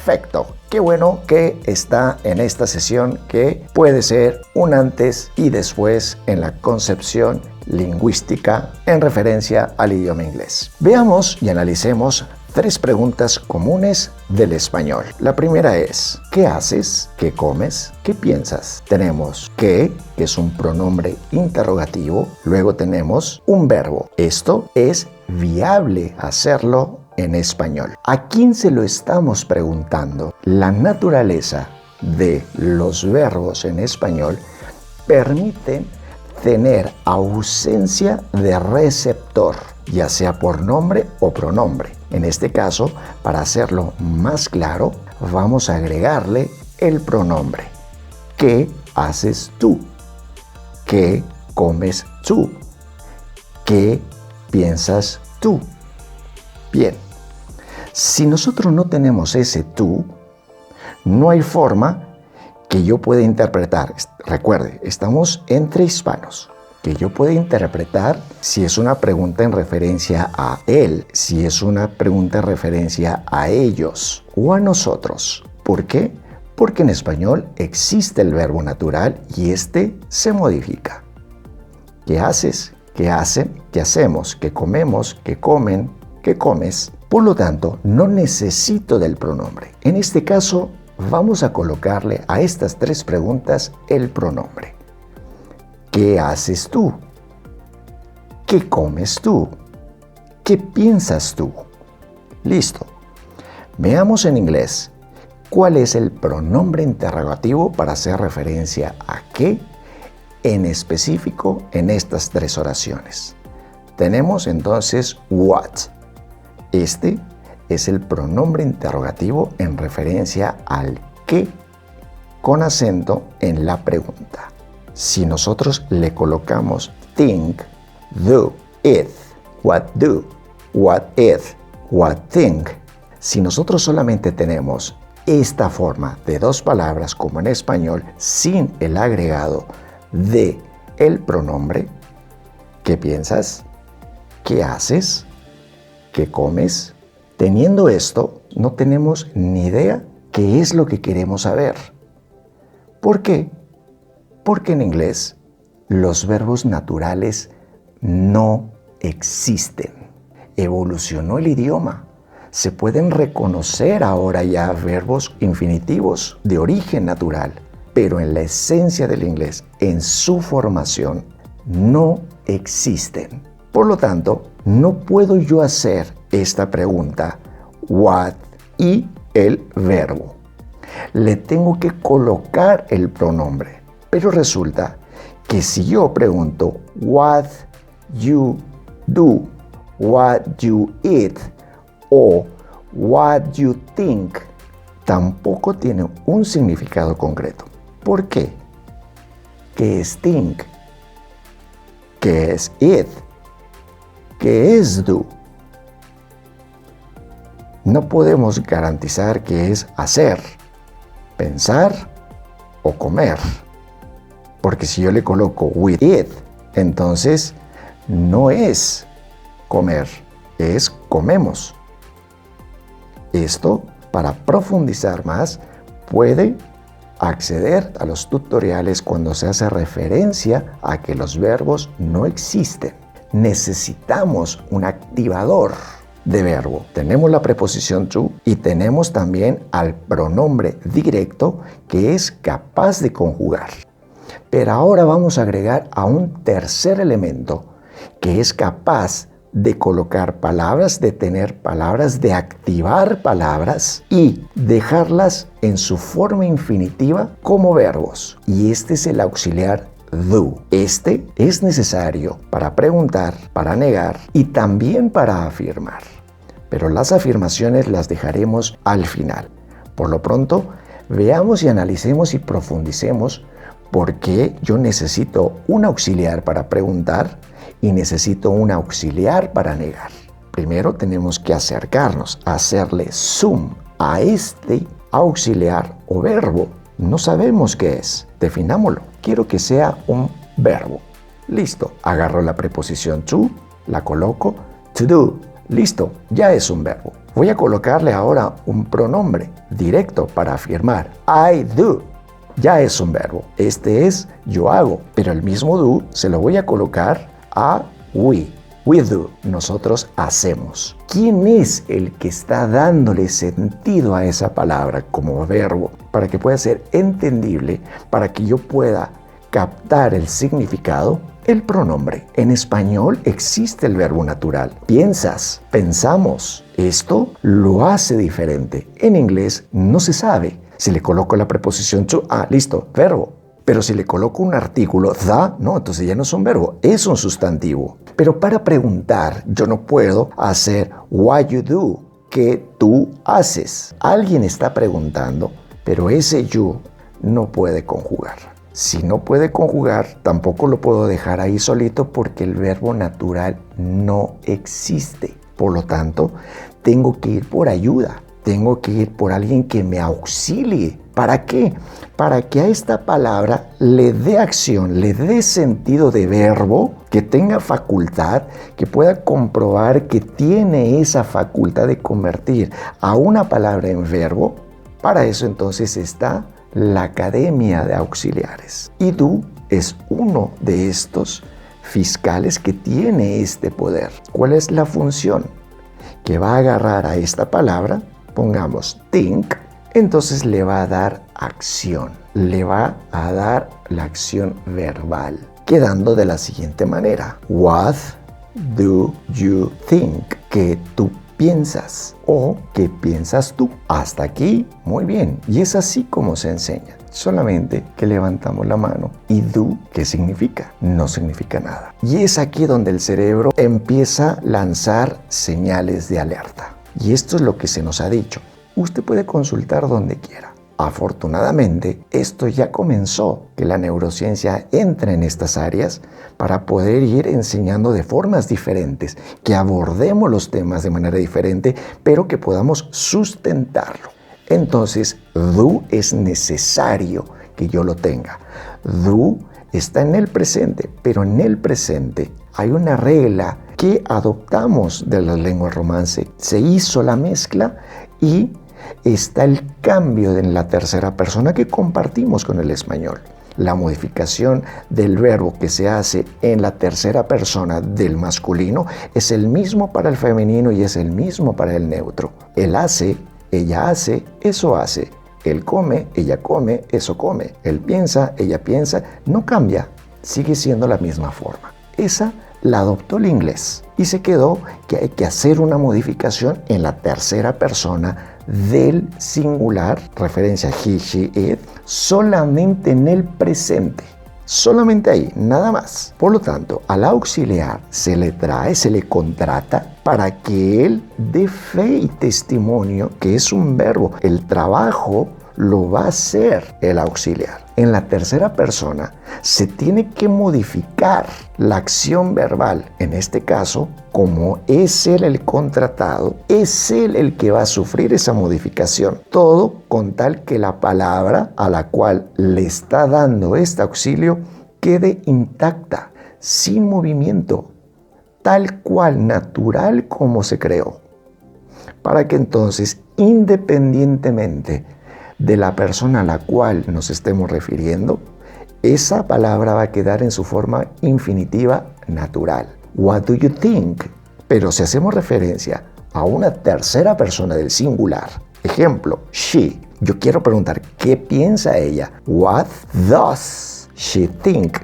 Perfecto. Qué bueno que está en esta sesión que puede ser un antes y después en la concepción lingüística en referencia al idioma inglés. Veamos y analicemos 3 preguntas comunes del español. La primera es, ¿qué haces? ¿Qué comes? ¿Qué piensas? Tenemos que es un pronombre interrogativo. Luego tenemos un verbo. Esto es viable hacerlo en español. ¿A quién se lo estamos preguntando? La naturaleza de los verbos en español permiten tener ausencia de receptor, ya sea por nombre o pronombre. En este caso, para hacerlo más claro, vamos a agregarle el pronombre. ¿Qué haces tú? ¿Qué comes tú? ¿Qué piensas tú? Bien, si nosotros no tenemos ese tú, no hay forma que yo pueda interpretar. Recuerde, estamos entre hispanos. Que yo pueda interpretar si es una pregunta en referencia a él, si es una pregunta en referencia a ellos o a nosotros. ¿Por qué? Porque en español existe el verbo natural y este se modifica. ¿Qué haces? ¿Qué hacen? ¿Qué hacemos? ¿Qué comemos? ¿Qué comen? ¿Qué comes? Por lo tanto, no necesito del pronombre. En este caso, vamos a colocarle a estas 3 preguntas el pronombre. ¿Qué haces tú? ¿Qué comes tú? ¿Qué piensas tú? Listo. Veamos en inglés cuál es el pronombre interrogativo para hacer referencia a qué en específico en estas 3 oraciones. Tenemos entonces what. Este es el pronombre interrogativo en referencia al qué con acento en la pregunta. Si nosotros le colocamos think, do, it, what do, what it, what think, si nosotros solamente tenemos esta forma de 2 palabras como en español sin el agregado de el pronombre, ¿qué piensas? ¿Qué haces? ¿Qué comes? Teniendo esto, no tenemos ni idea qué es lo que queremos saber. ¿Por qué? Porque en inglés los verbos naturales no existen. Evolucionó el idioma. Se pueden reconocer ahora ya verbos infinitivos de origen natural, pero en la esencia del inglés, en su formación, no existen. Por lo tanto, no puedo yo hacer esta pregunta, what, y el verbo. Le tengo que colocar el pronombre. Pero resulta que si yo pregunto what you do, what you eat o what you think, tampoco tiene un significado concreto. ¿Por qué? ¿Qué es think? ¿Qué es eat? ¿Qué es do? No podemos garantizar que es hacer, pensar o comer. Porque si yo le coloco with it, entonces no es comer, es comemos. Esto, para profundizar más, puede acceder a los tutoriales cuando se hace referencia a que los verbos no existen. Necesitamos un activador de verbo. Tenemos la preposición to y tenemos también al pronombre directo que es capaz de conjugar. Pero ahora vamos a agregar a un tercer elemento que es capaz de colocar palabras, de tener palabras, de activar palabras y dejarlas en su forma infinitiva como verbos. Y este es el auxiliar do. Este es necesario para preguntar, para negar y también para afirmar. Pero las afirmaciones las dejaremos al final. Por lo pronto, veamos y analicemos y profundicemos por qué yo necesito un auxiliar para preguntar y necesito un auxiliar para negar. Primero tenemos que acercarnos, hacerle zoom a este auxiliar o verbo. No sabemos qué es. Definámoslo. Quiero que sea un verbo. Listo. Agarro la preposición to, la coloco. To do. Listo, ya es un verbo. Voy a colocarle ahora un pronombre directo para afirmar. I do. Ya es un verbo. Este es yo hago, pero el mismo do se lo voy a colocar a we. We do. Nosotros hacemos. ¿Quién es el que está dándole sentido a esa palabra como verbo para que pueda ser entendible, para que yo pueda captar el significado? El pronombre. En español existe el verbo natural. Piensas, pensamos. Esto lo hace diferente. En inglés no se sabe. Si le coloco la preposición to, listo, verbo. Pero si le coloco un artículo, the, no, entonces ya no es un verbo, es un sustantivo. Pero para preguntar, yo no puedo hacer what you do, que tú haces. Alguien está preguntando, pero ese you no puede conjugar. Si no puede conjugar, tampoco lo puedo dejar ahí solito porque el verbo natural no existe. Por lo tanto, tengo que ir por ayuda. Tengo que ir por alguien que me auxilie. ¿Para qué? Para que a esta palabra le dé acción, le dé sentido de verbo, que tenga facultad, que pueda comprobar que tiene esa facultad de convertir a una palabra en verbo. Para eso entonces está la Academia de Auxiliares. Y do es uno de estos fiscales que tiene este poder. ¿Cuál es la función? Que va a agarrar a esta palabra, pongamos think, entonces le va a dar acción, le va a dar la acción verbal, quedando de la siguiente manera. What do you think? ¿Qué tú piensas? ¿O qué piensas tú? Hasta aquí, muy bien. Y es así como se enseña. Solamente que levantamos la mano. ¿Y do qué significa? No significa nada. Y es aquí donde el cerebro empieza a lanzar señales de alerta. Y esto es lo que se nos ha dicho. Usted puede consultar donde quiera. Afortunadamente, esto ya comenzó, que la neurociencia entra en estas áreas para poder ir enseñando de formas diferentes, que abordemos los temas de manera diferente, pero que podamos sustentarlo. Entonces, do es necesario que yo lo tenga. Do está en el presente, pero en el presente hay una regla que adoptamos de las lenguas romance. Se hizo la mezcla y está el cambio en la tercera persona que compartimos con el español. La modificación del verbo que se hace en la tercera persona del masculino es el mismo para el femenino y es el mismo para el neutro. Él hace, ella hace, eso hace. Él come, ella come, eso come. Él piensa, ella piensa. No cambia, sigue siendo la misma forma. Esa la adoptó el inglés y se quedó que hay que hacer una modificación en la tercera persona del singular, referencia he, she, it, solamente en el presente. Solamente ahí, nada más. Por lo tanto, al auxiliar se le trae, se le contrata para que él dé fe y testimonio que es un verbo. El trabajo lo va a hacer el auxiliar. En la tercera persona se tiene que modificar la acción verbal. En este caso, como es él el contratado, es él el que va a sufrir esa modificación. Todo con tal que la palabra a la cual le está dando este auxilio quede intacta, sin movimiento, tal cual, natural como se creó. Para que entonces, independientemente de la persona a la cual nos estemos refiriendo, esa palabra va a quedar en su forma infinitiva natural. What do you think? Pero si hacemos referencia a una tercera persona del singular, ejemplo, she, yo quiero preguntar, ¿qué piensa ella? What does she think?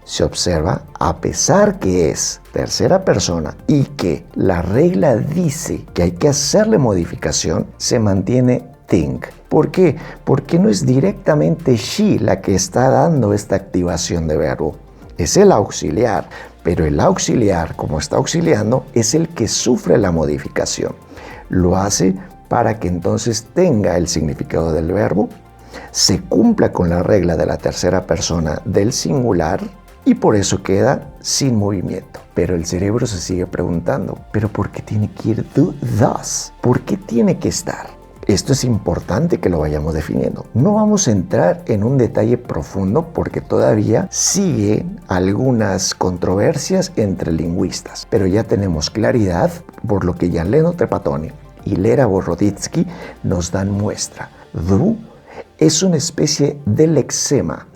Se observa, a pesar que es tercera persona y que la regla dice que hay que hacerle modificación, se mantiene think. ¿Por qué? Porque no es directamente she la que está dando esta activación de verbo. Es el auxiliar, pero el auxiliar, como está auxiliando, es el que sufre la modificación. Lo hace para que entonces tenga el significado del verbo, se cumpla con la regla de la tercera persona del singular y por eso queda sin movimiento. Pero el cerebro se sigue preguntando, ¿pero por qué tiene que ir do, thus? ¿Por qué tiene que estar? ¿Por qué tiene que estar? Esto es importante que lo vayamos definiendo. No vamos a entrar en un detalle profundo porque todavía siguen algunas controversias entre lingüistas, pero ya tenemos claridad por lo que Jan-Leno Trepatoni y Lera Boroditsky nos dan muestra. Du es una especie de lexema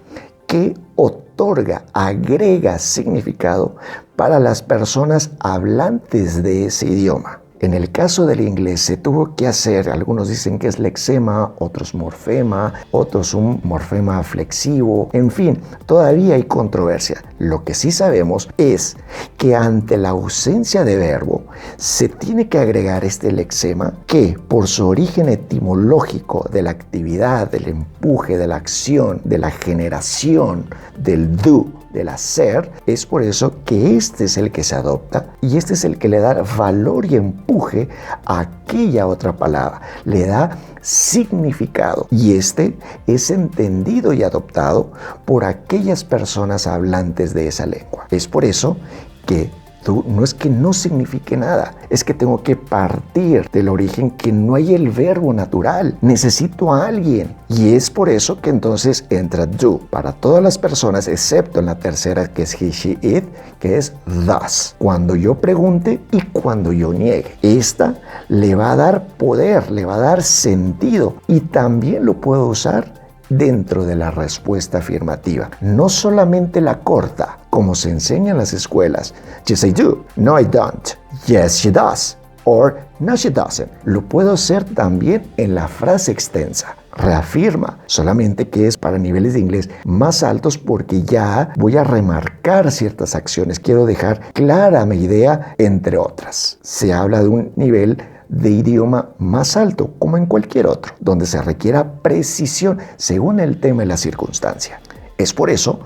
que otorga, agrega significado para las personas hablantes de ese idioma. En el caso del inglés se tuvo que hacer, algunos dicen que es lexema, otros morfema, otros un morfema flexivo, en fin, todavía hay controversia. Lo que sí sabemos es que ante la ausencia de verbo se tiene que agregar este lexema que por su origen etimológico de la actividad, del empuje, de la acción, de la generación, del do, del hacer, es por eso que este es el que se adopta y este es el que le da valor y empuje a aquella otra palabra, le da significado y este es entendido y adoptado por aquellas personas hablantes de esa lengua. Es por eso que no es que no signifique nada, es que tengo que partir del origen que no hay el verbo natural, necesito a alguien. Y es por eso que entonces entra do para todas las personas, excepto en la tercera que es he, she, it, que es thus. Cuando yo pregunte y cuando yo niegue. Esta le va a dar poder, le va a dar sentido y también lo puedo usar dentro de la respuesta afirmativa. No solamente la corta, como se enseña en las escuelas. Yes, I do. No, I don't. Yes, she does. Or, no, she doesn't. Lo puedo hacer también en la frase extensa. Reafirma, solamente que es para niveles de inglés más altos porque ya voy a remarcar ciertas acciones. Quiero dejar clara mi idea, entre otras. Se habla de un nivel de idioma más alto, como en cualquier otro, donde se requiera precisión según el tema y la circunstancia. Es por eso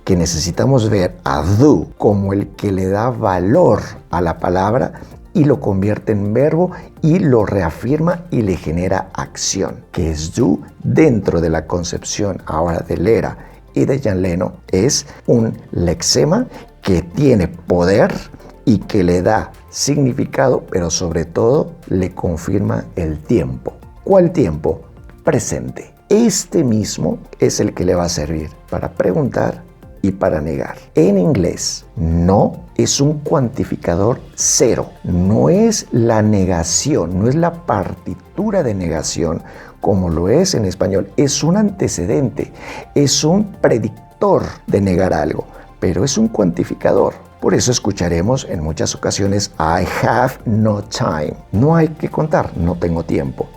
que necesitamos ver a do como el que le da valor a la palabra y lo convierte en verbo y lo reafirma y le genera acción, que es do dentro de la concepción ahora de Lera y de Jan-Leno. Es un lexema que tiene poder y que le da significado, pero sobre todo le confirma el tiempo. ¿Cuál tiempo? Presente. Este mismo es el que le va a servir para preguntar y para negar. En inglés, no es un cuantificador cero. No es la negación, no es la partitura de negación como lo es en español. Es un antecedente, es un predictor de negar algo, pero es un cuantificador. Por eso escucharemos en muchas ocasiones I have no time. No hay que contar, no tengo tiempo.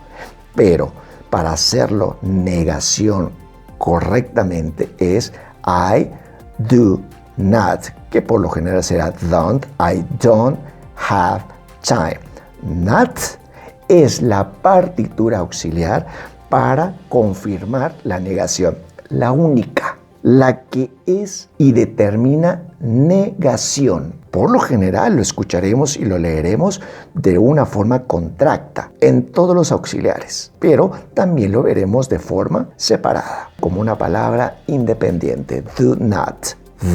Pero para hacerlo negación correctamente es I do not, que por lo general será don't, I don't have time. Not es la partitura auxiliar para confirmar la negación, la única, la que es y determina negación. Por lo general lo escucharemos y lo leeremos de una forma contracta en todos los auxiliares, pero también lo veremos de forma separada, como una palabra independiente, do not,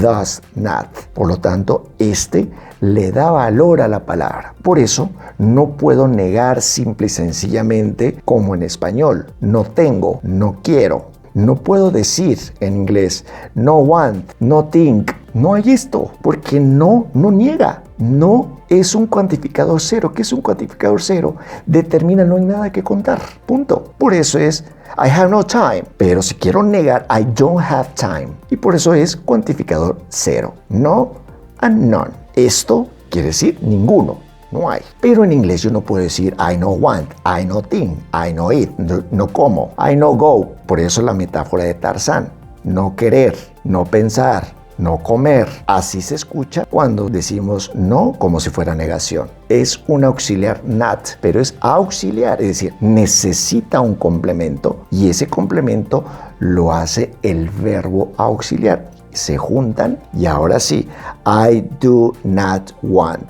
does not. Por lo tanto, este le da valor a la palabra. Por eso no puedo negar simple y sencillamente como en español, no tengo, no quiero. No puedo decir en inglés no want, no think. No hay esto, porque no niega. No es un cuantificador cero. ¿Qué es un cuantificador cero? Determina no hay nada que contar. Punto. Por eso es I have no time. Pero si quiero negar, I don't have time. Y por eso es cuantificador cero. No and none. Esto quiere decir ninguno. No hay. Pero en inglés yo no puedo decir I no want, I no think, I no eat, no como, I no go. Por eso la metáfora de Tarzán. No querer, no pensar, no comer. Así se escucha cuando decimos no como si fuera negación. Es un auxiliar not, pero es auxiliar, es decir, necesita un complemento y ese complemento lo hace el verbo auxiliar. Se juntan y ahora sí, I do not want.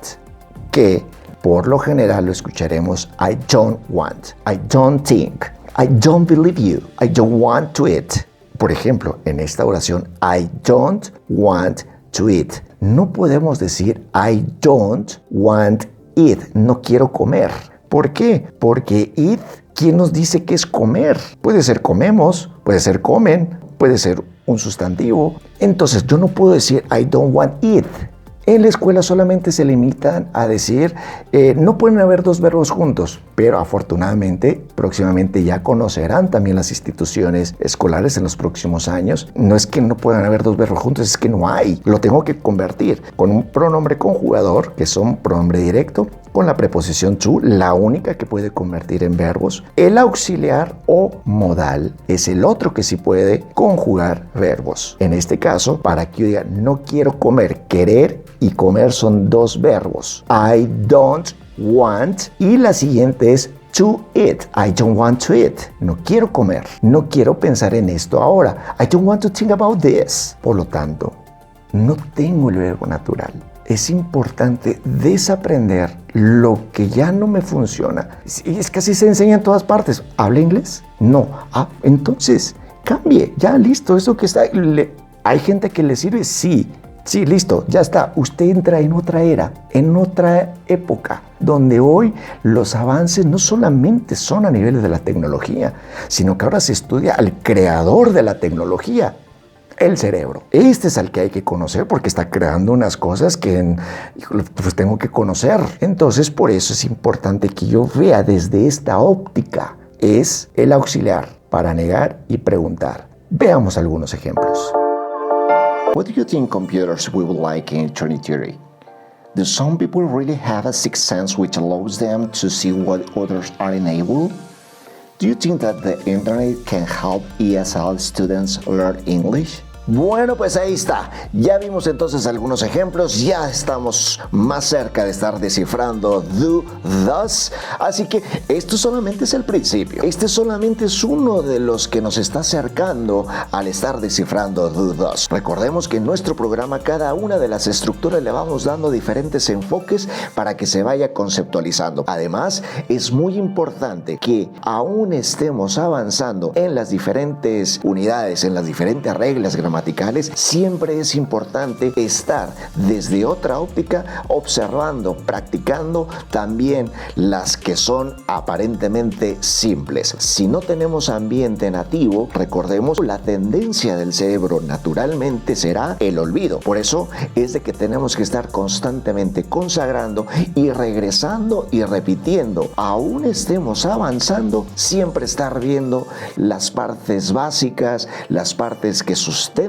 Que por lo general lo escucharemos I don't want, I don't think, I don't believe you, I don't want to eat. Por ejemplo, en esta oración I don't want to eat. No podemos decir I don't want eat, no quiero comer. ¿Por qué? Porque eat ¿quién nos dice qué es comer? Puede ser comemos, puede ser comen, puede ser un sustantivo. Entonces yo no puedo decir I don't want it. En la escuela solamente se limitan a decir no pueden haber dos verbos juntos, pero afortunadamente próximamente ya conocerán también las instituciones escolares en los próximos años. No es que no puedan haber dos verbos juntos, es que no hay. Lo tengo que convertir con un pronombre conjugador, que son pronombre directo, con la preposición to, la única que puede convertir en verbos. El auxiliar o modal es el otro que sí puede conjugar verbos. En este caso, para que yo diga no quiero comer, querer y comer son dos verbos. I don't want, y la siguiente es to eat. I don't want to eat. No quiero comer. No quiero pensar en esto ahora. I don't want to think about this. Por lo tanto, no tengo el verbo natural. Es importante desaprender lo que ya no me funciona. Y es que así se enseña en todas partes. ¿Habla inglés? No. Entonces, cambie. Ya, listo. Eso que está... ¿Hay gente que le sirve? Sí. Sí, listo, ya está. Usted entra en otra era, en otra época, donde hoy los avances no solamente son a nivel de la tecnología, sino que ahora se estudia al creador de la tecnología, el cerebro. Este es al que hay que conocer porque está creando unas cosas que pues tengo que conocer. Entonces, por eso es importante que yo vea desde esta óptica. Es el auxiliar para negar y preguntar. Veamos algunos ejemplos. What do you think computers will be like in 2030? Do some people really have a sixth sense which allows them to see what others are unable? Do you think that the internet can help ESL students learn English? Bueno, pues ahí está. Ya vimos entonces algunos ejemplos. Ya estamos más cerca de estar descifrando do, thus. Así que esto solamente es el principio. Este solamente es uno de los que nos está acercando al estar descifrando do, thus. Recordemos que en nuestro programa cada una de las estructuras le vamos dando diferentes enfoques para que se vaya conceptualizando. Además, es muy importante que aún estemos avanzando en las diferentes unidades, en las diferentes reglas gramaticales, siempre es importante estar desde otra óptica observando, practicando también las que son aparentemente simples. Si no tenemos ambiente nativo, recordemos, la tendencia del cerebro naturalmente será el olvido. Por eso es de que tenemos que estar constantemente consagrando y regresando y repitiendo. Aún estemos avanzando, siempre estar viendo las partes básicas, las partes que sustentan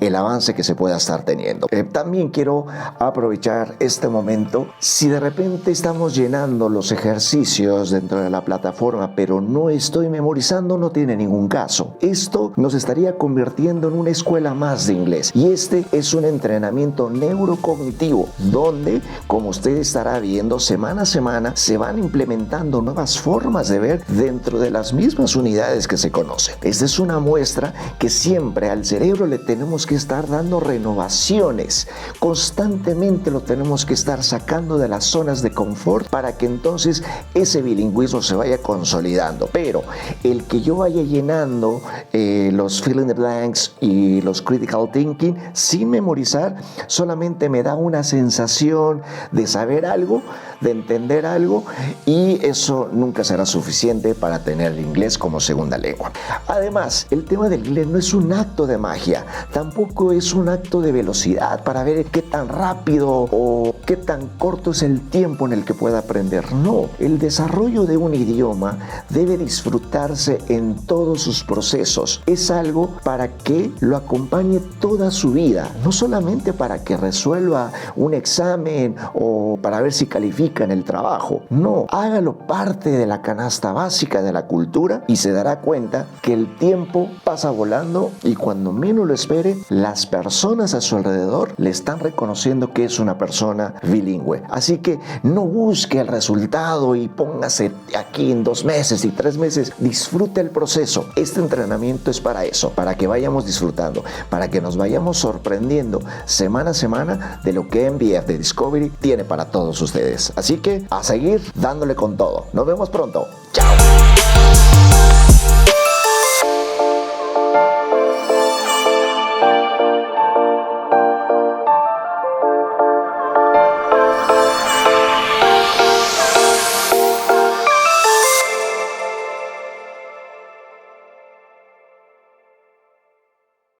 el avance que se pueda estar teniendo. También quiero aprovechar este momento. Si de repente estamos llenando los ejercicios dentro de la plataforma, pero no estoy memorizando, no tiene ningún caso. Esto nos estaría convirtiendo en una escuela más de inglés. Y este es un entrenamiento neurocognitivo, donde, como usted estará viendo, semana a semana se van implementando nuevas formas de ver dentro de las mismas unidades que se conocen. Esta es una muestra que siempre al cerebro le tenemos que estar dando renovaciones. Constantemente lo tenemos que estar sacando de las zonas de confort para que entonces ese bilingüismo se vaya consolidando. Pero el que yo vaya llenando los fill in the blanks y los critical thinking sin memorizar, solamente me da una sensación de saber algo, de entender algo, y eso nunca será suficiente para tener el inglés como segunda lengua. Además, el tema del inglés no es un acto de magia, tampoco es un acto de velocidad para ver qué tan rápido o qué tan corto es el tiempo en el que pueda aprender. No, el desarrollo de un idioma debe disfrutarse en todos sus procesos. Es algo para que lo acompañe toda su vida, no solamente para que resuelva un examen o para ver si califica en el trabajo. No, hágalo parte de la canasta básica de la cultura y se dará cuenta que el tiempo pasa volando y cuando menos lo espere, las personas a su alrededor le están reconociendo que es una persona bilingüe. Así que no busque el resultado y póngase aquí en 2 meses y 3 meses. Disfrute el proceso. Este entrenamiento es para eso, para que vayamos disfrutando, para que nos vayamos sorprendiendo semana a semana de lo que MBF de Discovery tiene para todos ustedes. Así que a seguir dándole con todo. Nos vemos pronto. ¡Chao!